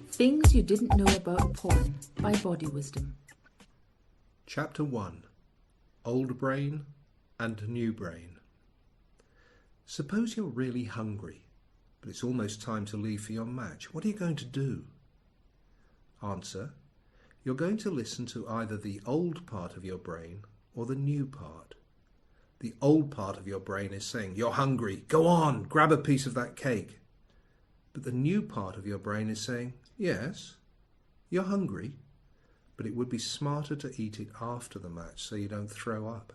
Things You Didn't Know About Porn by Body Wisdom. Chapter 1. Old Brain and New Brain. Suppose you're really hungry, but it's almost time to leave for your match. What are you going to do? Answer: you're going to listen to either the old part of your brain or the new part. The old part of your brain is saying, "You're hungry, go on, grab a piece of that cake." But the new part of your brain is saying, "Yes, you're hungry, but it would be smarter to eat it after the match so you don't throw up."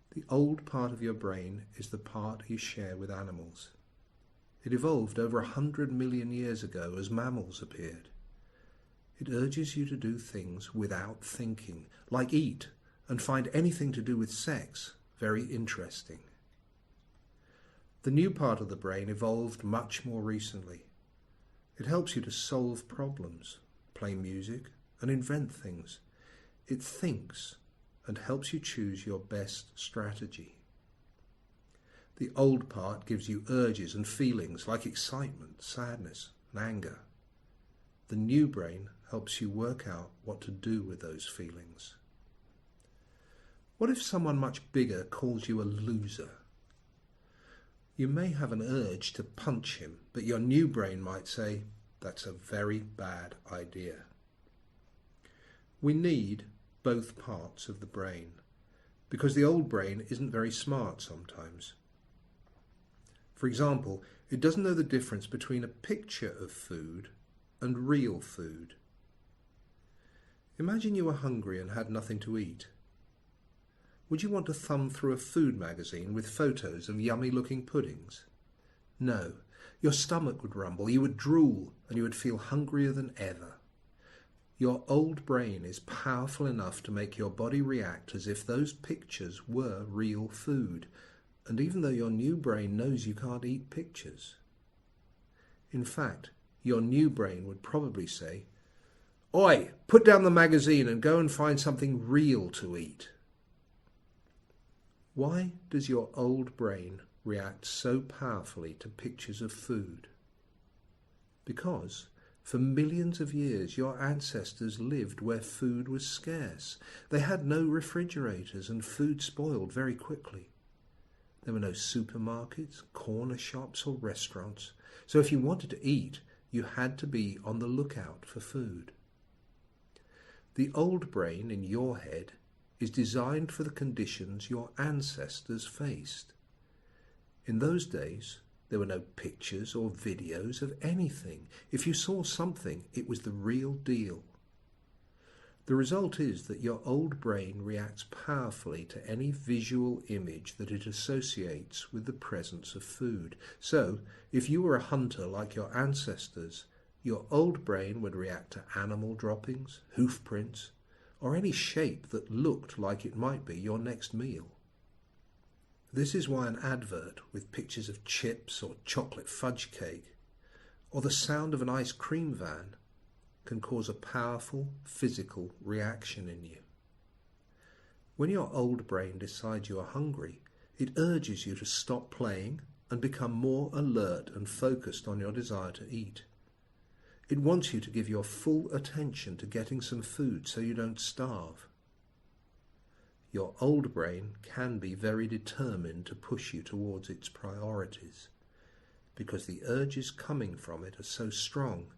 The old part of your brain is the part you share with animals. It evolved over 100 million years ago as mammals appeared. It urges you to do things without thinking, like eat and find anything to do with sex very interesting. The new part of the brain evolved much more recently. It helps you to solve problems, play music, and invent things. It thinks and helps you choose your best strategy. The old part gives you urges and feelings like excitement, sadness, and anger. The new brain helps you work out what to do with those feelings. What if someone much bigger calls you a loser? You may have an urge to punch him, but your new brain might say, "That's a very bad idea." We need both parts of the brain, because the old brain isn't very smart sometimes. For example, it doesn't know the difference between a picture of food and real food. Imagine you were hungry and had nothing to eat. Would you want to thumb through a food magazine with photos of yummy-looking puddings? No. Your stomach would rumble, you would drool, and you would feel hungrier than ever. Your old brain is powerful enough to make your body react as if those pictures were real food, and even though your new brain knows you can't eat pictures. In fact, your new brain would probably say, "Oi, put down the magazine and go and find something real to eat." Why does your old brain react so powerfully to pictures of food? Because for millions of years your ancestors lived where food was scarce. They had no refrigerators and food spoiled very quickly. There were no supermarkets, corner shops or restaurants. So if you wanted to eat, you had to be on the lookout for food. The old brain in your head is designed for the conditions your ancestors faced. In those days, there were no pictures or videos of anything. If you saw something, it was the real deal. The result is that your old brain reacts powerfully to any visual image that it associates with the presence of food. So, if you were a hunter like your ancestors, your old brain would react to animal droppings, hoof prints, or any shape that looked like it might be your next meal. This is why an advert with pictures of chips or chocolate fudge cake, or the sound of an ice cream van, can cause a powerful physical reaction in you. When your old brain decides you are hungry, it urges you to stop playing and become more alert and focused on your desire to eat. It wants you to give your full attention to getting some food so you don't starve. Your old brain can be very determined to push you towards its priorities, because the urges coming from it are so strong,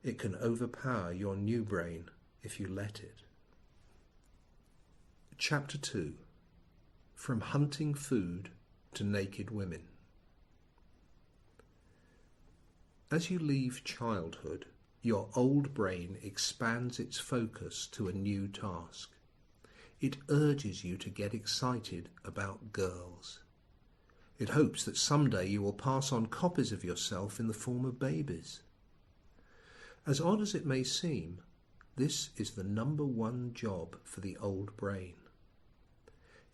it can overpower your new brain if you let it. Chapter 2. From Hunting Food to Naked Women. As you leave childhood, your old brain expands its focus to a new task. It urges you to get excited about girls. It hopes that someday you will pass on copies of yourself in the form of babies. As odd as it may seem, this is the number one job for the old brain.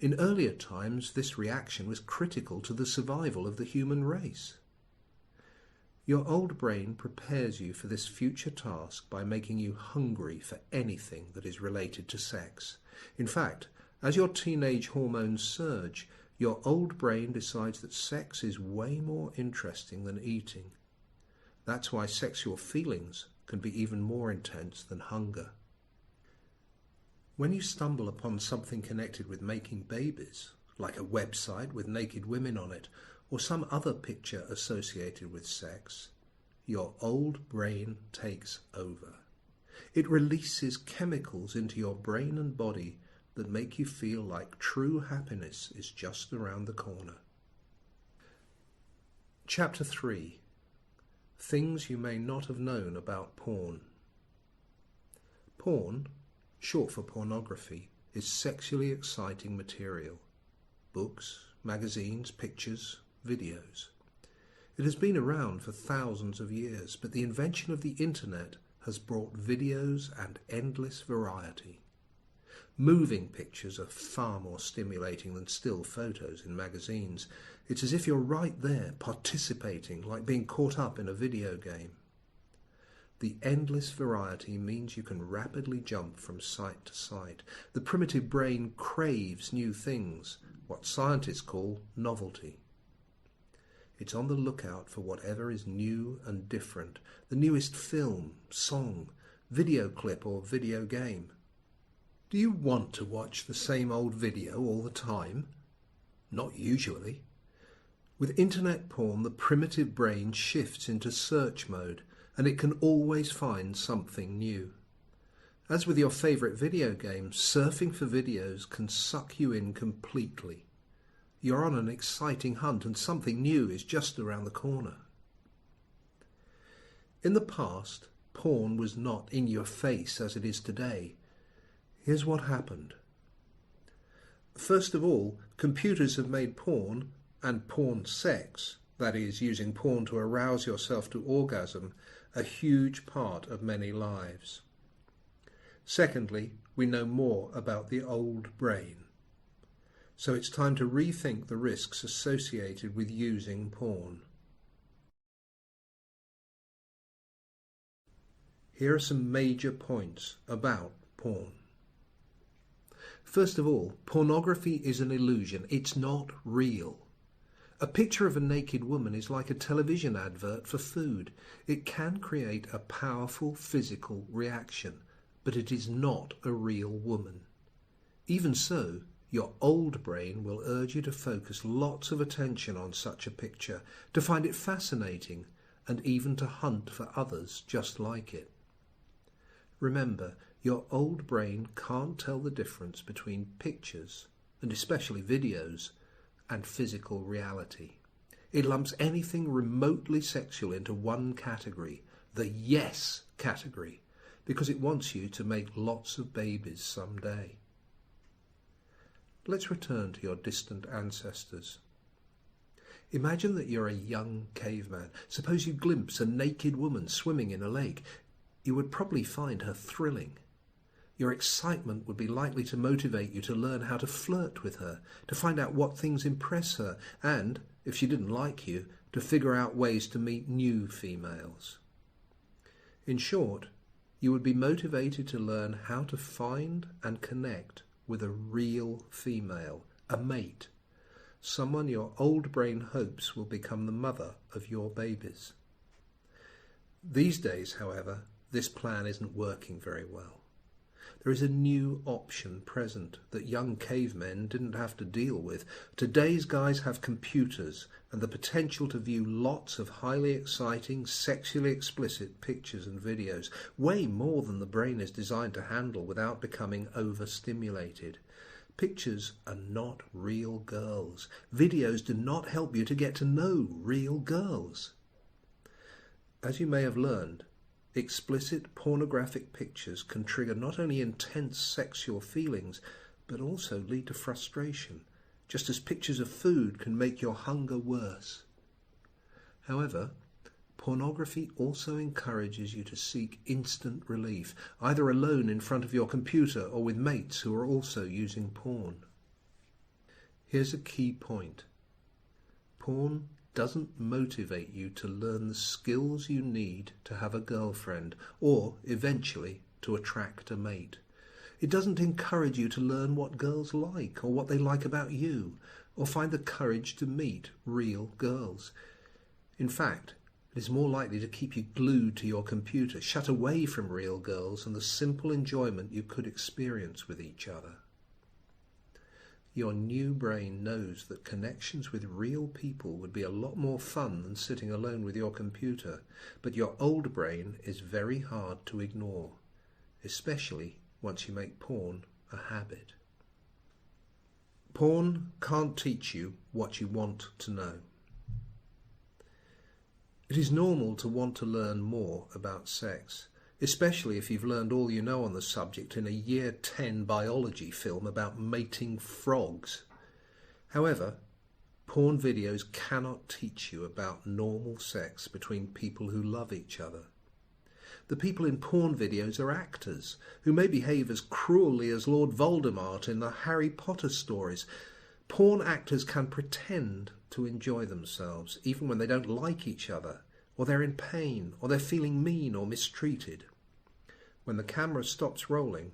In earlier times, this reaction was critical to the survival of the human race. Your old brain prepares you for this future task by making you hungry for anything that is related to sex. In fact, as your teenage hormones surge, Your old brain decides that sex is way more interesting than eating. That's why sexual feelings can be even more intense than hunger. When you stumble upon something connected with making babies, like a website with naked women on it, or some other picture associated with sex, your old brain takes over. It releases chemicals into your brain and body that make you feel like true happiness is just around the corner. Chapter 3. Things you may not have known about porn. Porn, short for pornography, is sexually exciting material. Books, magazines, pictures, videos. It has been around for thousands of years, but the invention of the internet has brought videos and endless variety. Moving pictures are far more stimulating than still photos in magazines. It's as if you're right there, participating, like being caught up in a video game. The endless variety means you can rapidly jump from site to site. The primitive brain craves new things, what scientists call novelty. It's on the lookout for whatever is new and different, the newest film, song, video clip or video game. Do you want to watch the same old video all the time? Not usually. With internet porn, the primitive brain shifts into search mode, and it can always find something new. As with your favourite video game, surfing for videos can suck you in completely. You're on an exciting hunt and something new is just around the corner. In the past, porn was not in your face as it is today. Here's what happened. First of all, computers have made porn and porn sex, that is, using porn to arouse yourself to orgasm, a huge part of many lives. Secondly, we know more about the old brain. So it's time to rethink the risks associated with using porn. Here are some major points about porn. First of all, pornography is an illusion. It's not real. A picture of a naked woman is like a television advert for food. It can create a powerful physical reaction, but it is not a real woman. Even so, your old brain will urge you to focus lots of attention on such a picture, to find it fascinating, and even to hunt for others just like it. Remember, your old brain can't tell the difference between pictures, and especially videos, and physical reality. It lumps anything remotely sexual into one category, the yes category, because it wants you to make lots of babies someday. Let's return to your distant ancestors. Imagine that you're a young caveman. Suppose you glimpse a naked woman swimming in a lake. You would probably find her thrilling. Your excitement would be likely to motivate you to learn how to flirt with her, to find out what things impress her, and, if she didn't like you, to figure out ways to meet new females. In short, you would be motivated to learn how to find and connect with a real female, a mate, someone your old brain hopes will become the mother of your babies. These days, however, this plan isn't working very well. There is a new option present that young cavemen didn't have to deal with. Today's guys have computers and the potential to view lots of highly exciting, sexually explicit pictures and videos, way more than the brain is designed to handle without becoming overstimulated. Pictures are not real girls. Videos do not help you to get to know real girls. As you may have learned, explicit pornographic pictures can trigger not only intense sexual feelings, but also lead to frustration, just as pictures of food can make your hunger worse. However, pornography also encourages you to seek instant relief, either alone in front of your computer or with mates who are also using porn. Here's a key point. Porn doesn't motivate you to learn the skills you need to have a girlfriend or, eventually, to attract a mate. It doesn't encourage you to learn what girls like or what they like about you. or find the courage to meet real girls. In fact, it is more likely to keep you glued to your computer, shut away from real girls and the simple enjoyment you could experience with each other. Your new brain knows that connections with real people would be a lot more fun than sitting alone with your computer, but your old brain is very hard to ignore, especially once you make porn a habit. Porn can't teach you what you want to know. It is normal to want to learn more about sex, especially if you've learned all you know on the subject in a Year 10 biology film about mating frogs. However, porn videos cannot teach you about normal sex between people who love each other. The people in porn videos are actors who may behave as cruelly as Lord Voldemort in the Harry Potter stories. Porn actors can pretend to enjoy themselves even when they don't like each other, or they're in pain, or they're feeling mean or mistreated. When the camera stops rolling,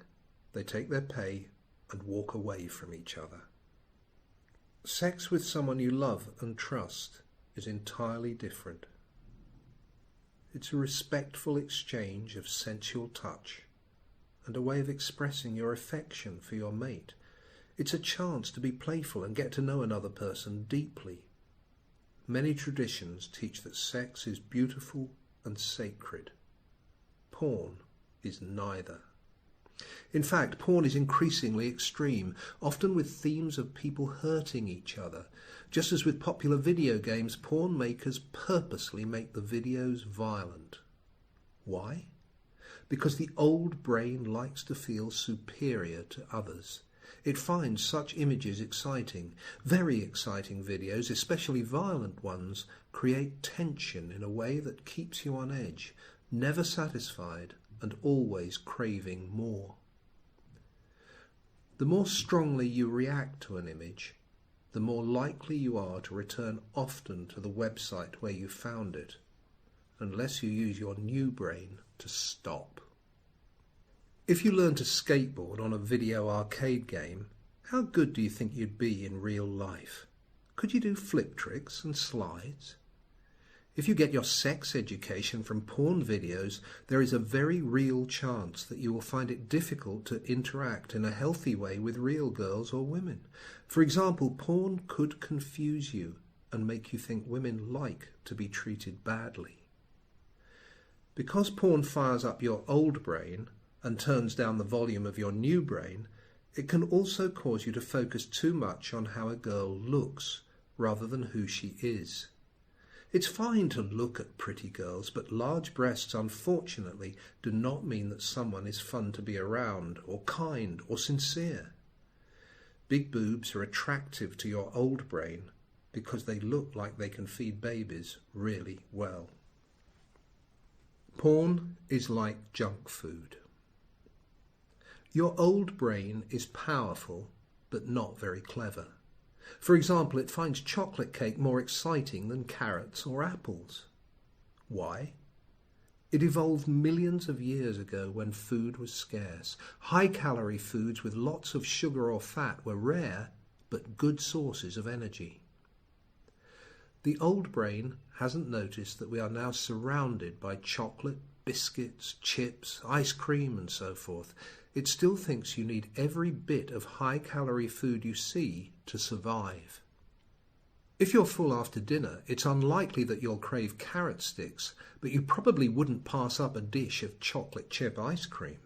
they take their pay and walk away from each other. Sex with someone you love and trust is entirely different. It's a respectful exchange of sensual touch and a way of expressing your affection for your mate. It's a chance to be playful and get to know another person deeply. Many traditions teach that sex is beautiful and sacred. Porn is neither. In fact, porn is increasingly extreme, often with themes of people hurting each other. Just as with popular video games, porn makers purposely make the videos violent. Why? Because the old brain likes to feel superior to others. It finds such images exciting. Very exciting videos, especially violent ones, create tension in a way that keeps you on edge, never satisfied and always craving more. The more strongly you react to an image, the more likely you are to return often to the website where you found it, unless you use your new brain to stop. If you learn to skateboard on a video arcade game, how good do you think you'd be in real life? Could you do flip tricks and slides? If you get your sex education from porn videos, there is a very real chance that you will find it difficult to interact in a healthy way with real girls or women. For example, porn could confuse you and make you think women like to be treated badly. Because porn fires up your old brain and turns down the volume of your new brain, it can also cause you to focus too much on how a girl looks rather than who she is. It's fine to look at pretty girls, but large breasts, unfortunately, do not mean that someone is fun to be around, or kind, or sincere. Big boobs are attractive to your old brain because they look like they can feed babies really well. Porn is like junk food. Your old brain is powerful, but not very clever. For example, it finds chocolate cake more exciting than carrots or apples. Why? It evolved millions of years ago when food was scarce. High-calorie foods with lots of sugar or fat were rare, but good sources of energy. The old brain hasn't noticed that we are now surrounded by chocolate, biscuits, chips, ice cream, and so forth. It still thinks you need every bit of high-calorie food you see to survive. If you're full after dinner, it's unlikely that you'll crave carrot sticks, but you probably wouldn't pass up a dish of chocolate chip ice cream.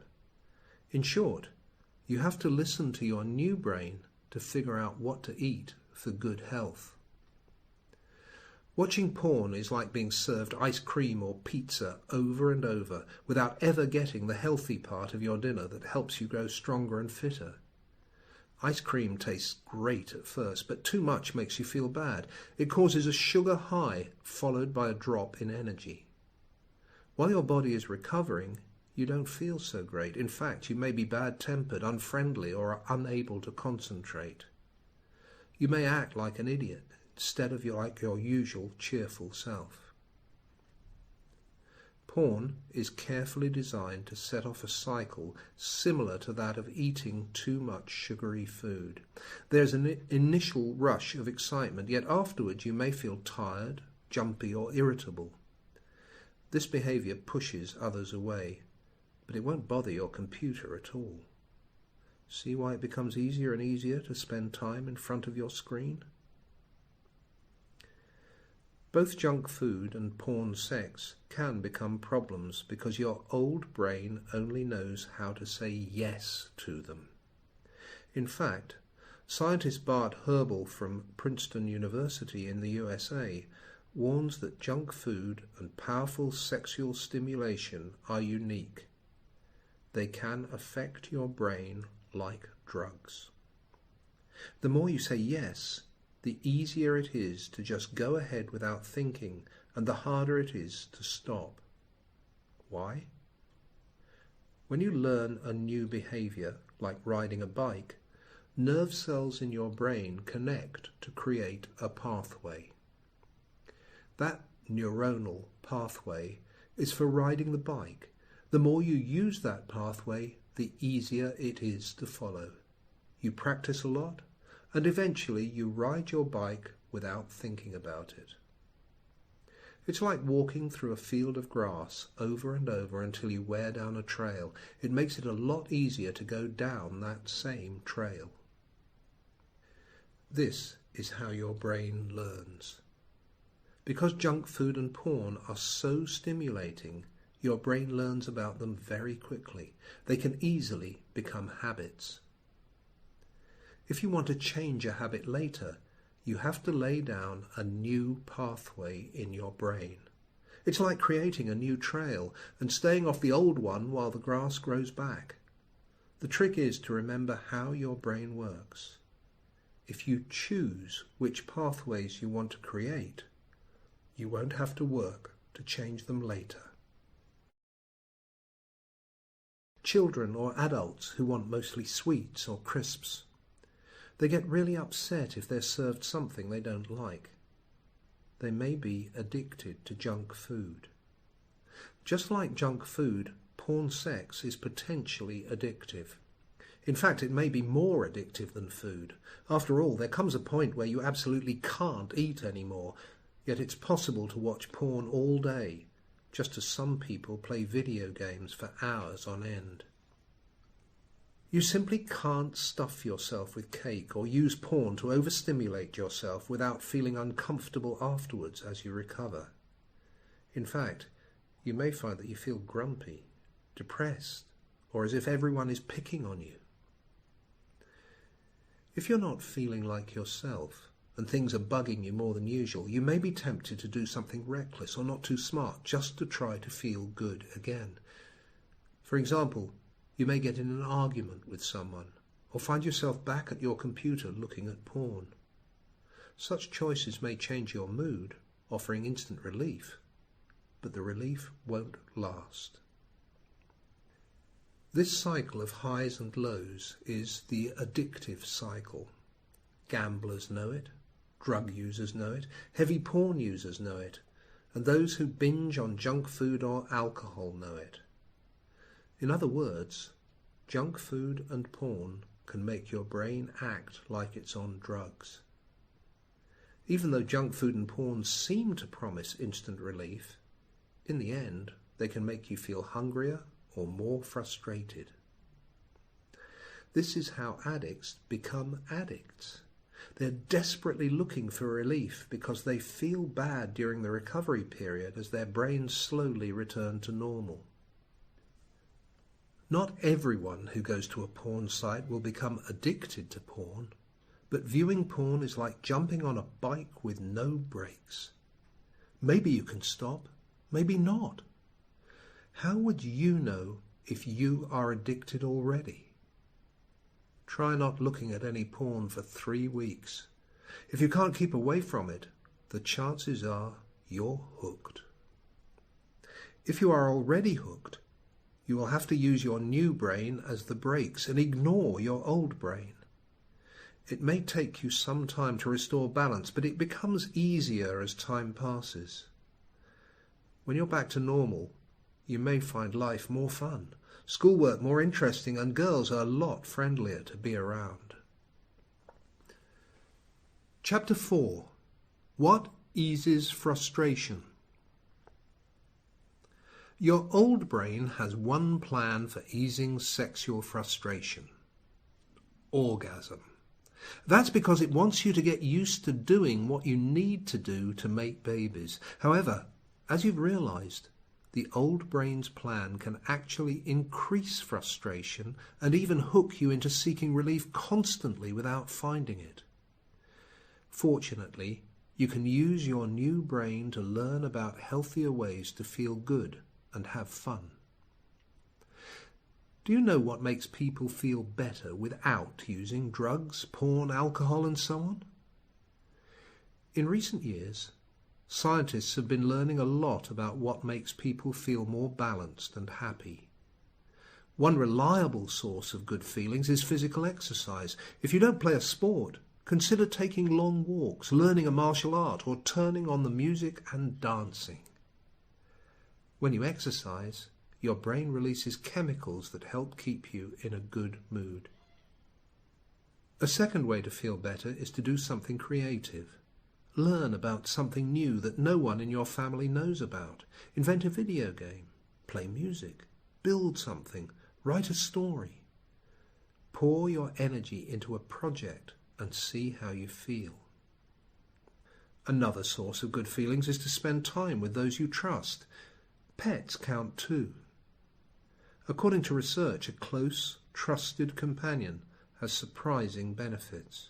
In short, you have to listen to your new brain to figure out what to eat for good health. Watching porn is like being served ice cream or pizza over and over without ever getting the healthy part of your dinner that helps you grow stronger and fitter. Ice cream tastes great at first, but too much makes you feel bad. It causes a sugar high followed by a drop in energy. While your body is recovering, you don't feel so great. In fact, you may be bad-tempered, unfriendly, or unable to concentrate. You may act like an idiot instead of like your usual cheerful self. Porn is carefully designed to set off a cycle similar to that of eating too much sugary food. There's an initial rush of excitement, yet afterwards you may feel tired, jumpy, or irritable. This behaviour pushes others away, but it won't bother your computer at all. See why it becomes easier and easier to spend time in front of your screen? Both junk food and porn sex can become problems because your old brain only knows how to say yes to them. In fact, scientist Bart Herbel from Princeton University in the USA warns that junk food and powerful sexual stimulation are unique. They can affect your brain like drugs. The more you say yes, the easier it is to just go ahead without thinking, and the harder it is to stop. Why? When you learn a new behavior, like riding a bike, nerve cells in your brain connect to create a pathway. That neuronal pathway is for riding the bike. The more you use that pathway, the easier it is to follow. You practice a lot, and eventually you ride your bike without thinking about it. It's like walking through a field of grass over and over until you wear down a trail. It makes it a lot easier to go down that same trail. This is how your brain learns. Because junk food and porn are so stimulating, your brain learns about them very quickly. They can easily become habits. If you want to change a habit later, you have to lay down a new pathway in your brain. It's like creating a new trail and staying off the old one while the grass grows back. The trick is to remember how your brain works. If you choose which pathways you want to create, you won't have to work to change them later. Children or adults who want mostly sweets or crisps, they get really upset if they're served something they don't like. They may be addicted to junk food. Just like junk food, porn sex is potentially addictive. In fact, it may be more addictive than food. After all, there comes a point where you absolutely can't eat anymore, yet it's possible to watch porn all day, just as some people play video games for hours on end. You simply can't stuff yourself with cake or use porn to overstimulate yourself without feeling uncomfortable afterwards as you recover. In fact, you may find that you feel grumpy, depressed, or as if everyone is picking on you. If you're not feeling like yourself and things are bugging you more than usual, you may be tempted to do something reckless or not too smart just to try to feel good again. For example, you may get in an argument with someone or find yourself back at your computer looking at porn. Such choices may change your mood, offering instant relief, but the relief won't last. This cycle of highs and lows is the addictive cycle. Gamblers know it, drug users know it, heavy porn users know it, and those who binge on junk food or alcohol know it. In other words, junk food and porn can make your brain act like it's on drugs. Even though junk food and porn seem to promise instant relief, in the end they can make you feel hungrier or more frustrated. This is how addicts become addicts. They're desperately looking for relief because they feel bad during the recovery period as their brains slowly return to normal. Not everyone who goes to a porn site will become addicted to porn, but viewing porn is like jumping on a bike with no brakes. Maybe you can stop, maybe not. How would you know if you are addicted already? Try not looking at any porn for 3 weeks. If you can't keep away from it, the chances are you're hooked. If you are already hooked, you will have to use your new brain as the brakes and ignore your old brain. It may take you some time to restore balance, but it becomes easier as time passes. When you're back to normal, You may find life more fun, schoolwork more interesting, and girls are a lot friendlier to be around. Chapter 4. What eases frustration? Your old brain has one plan for easing sexual frustration: orgasm. That's because it wants you to get used to doing what you need to do to make babies. However, as you've realized, the old brain's plan can actually increase frustration and even hook you into seeking relief constantly without finding it. Fortunately, you can use your new brain to learn about healthier ways to feel good and have fun. Do you know what makes people feel better without using drugs, porn, alcohol, and so on? In recent years, scientists have been learning a lot about what makes people feel more balanced and happy. One reliable source of good feelings is physical exercise. If you don't play a sport, consider taking long walks, learning a martial art, or turning on the music and dancing. When you exercise, your brain releases chemicals that help keep you in a good mood. A second way to feel better is to do something creative. Learn about something new that no one in your family knows about. Invent a video game, play music, build something, write a story. Pour your energy into a project and see how you feel. Another source of good feelings is to spend time with those you trust. Pets count too. According to research, a close, trusted companion has surprising benefits.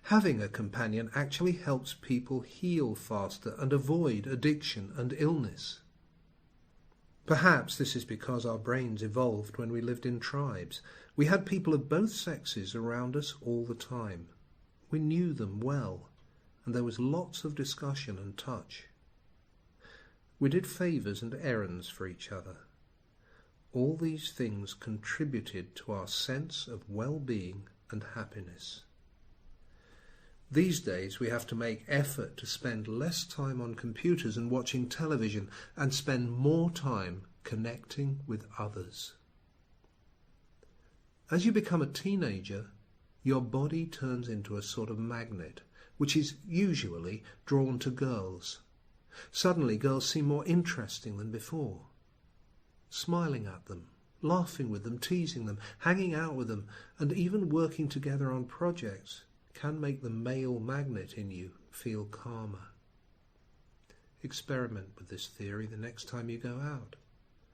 Having a companion actually helps people heal faster and avoid addiction and illness. Perhaps this is because our brains evolved when we lived in tribes. We had people of both sexes around us all the time. We knew them well, and there was lots of discussion and touch. We did favours and errands for each other. All these things contributed to our sense of well-being and happiness. These days we have to make effort to spend less time on computers and watching television and spend more time connecting with others. As you become a teenager, your body turns into a sort of magnet, which is usually drawn to girls. Suddenly girls seem more interesting than before. Smiling at them, laughing with them, teasing them, hanging out with them, and even working together on projects can make the male magnet in you feel calmer. Experiment with this theory the next time you go out.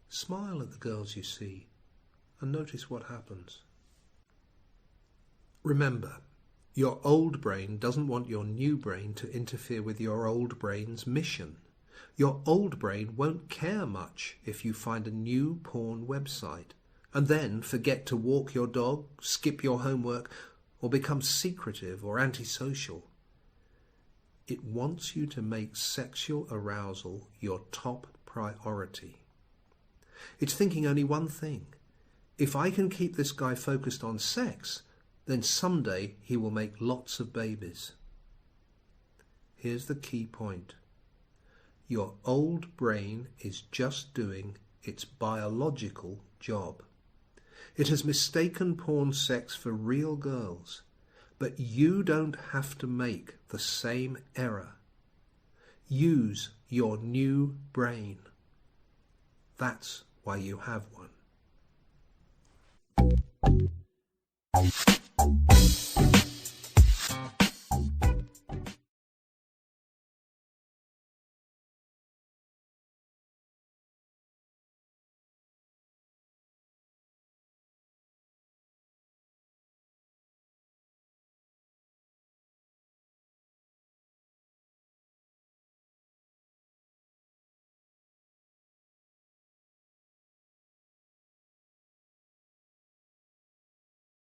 Smile at the girls you see and notice what happens. Remember, your old brain doesn't want your new brain to interfere with your old brain's mission. Your old brain won't care much if you find a new porn website and then forget to walk your dog, skip your homework, or become secretive or antisocial. It wants you to make sexual arousal your top priority. It's thinking only one thing: if I can keep this guy focused on sex, then someday he will make lots of babies. Here's the key point. Your old brain is just doing its biological job. It has mistaken porn sex for real girls, but you don't have to make the same error. Use your new brain. That's why you have one.